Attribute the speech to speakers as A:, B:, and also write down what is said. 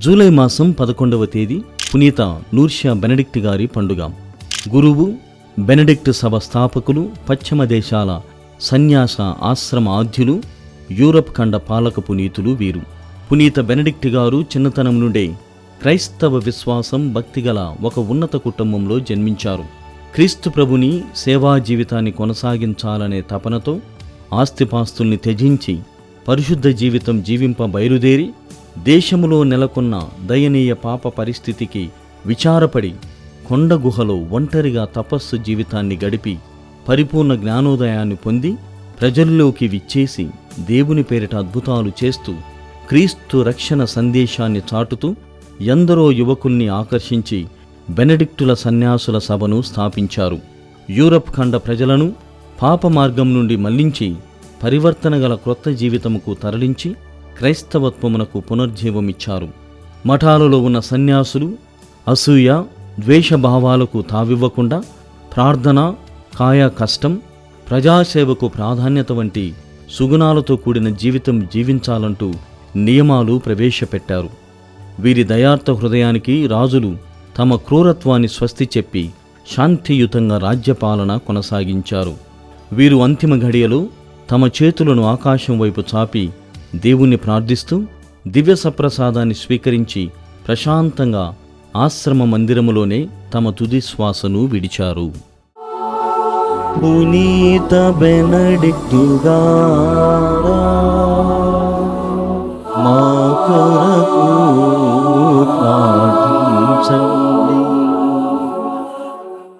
A: July మాసం 11వ తేదీ పునీత లూర్షియా బెనడిక్ట్ గారి పండుగ. గురువు, బెనడిక్ట్ సభ స్థాపకులు, పశ్చిమ దేశాల సన్యాస ఆశ్రమ ఆద్యులు, యూరప్ ఖండ పాలక పునీతులు వీరు. పునీత బెనడిక్ట్ గారు చిన్నతనం నుండే క్రైస్తవ విశ్వాసం, భక్తిగల ఒక ఉన్నత కుటుంబంలో జన్మించారు. క్రీస్తు ప్రభుని సేవా జీవితాన్ని కొనసాగించాలనే తపనతో ఆస్తిపాస్తుల్ని త్యజించి పరిశుద్ధ జీవితం జీవింప బయలుదేరి దేశములో నెలకొన్న దయనీయ పాప పరిస్థితికి విచారపడి కొండ గుహలో ఒంటరిగా తపస్సు జీవితాన్ని గడిపి పరిపూర్ణ జ్ఞానోదయాన్ని పొంది ప్రజల్లోకి విచ్చేసి దేవుని పేరిట అద్భుతాలు చేస్తూ క్రీస్తు రక్షణ సందేశాన్ని చాటుతూ ఎందరో యువకుల్ని ఆకర్షించి బెనడిక్టుల సన్యాసుల సభను స్థాపించారు. యూరప్ ఖండ ప్రజలను పాప మార్గం నుండి మళ్లించి పరివర్తన గల క్రొత్త జీవితముకు తరలించి క్రైస్తవత్వమునకు పునర్జీవమిచ్చారు. మఠాలలో ఉన్న సన్యాసులు అసూయ, ద్వేషభావాలకు తావివ్వకుండా ప్రార్థన, కాయ కష్టం, ప్రజాసేవకు ప్రాధాన్యత వంటి సుగుణాలతో కూడిన జీవితం జీవించాలంటూ నియమాలు ప్రవేశపెట్టారు. వీరి దయార్థ హృదయానికి రాజులు తమ క్రూరత్వాన్ని స్వస్తి చెప్పి శాంతియుతంగా రాజ్యపాలన కొనసాగించారు. వీరు అంతిమ ఘడియలో తమ చేతులను ఆకాశం వైపు చాపి దేవుణ్ణి ప్రార్థిస్తూ దివ్య సప్రసాదాన్ని స్వీకరించి ప్రశాంతంగా ఆశ్రమ మందిరములోనే తమ తుది శ్వాసను విడిచారు. పునీత బెనడిక్టు గారా మా కొరకు ప్రార్థించండి.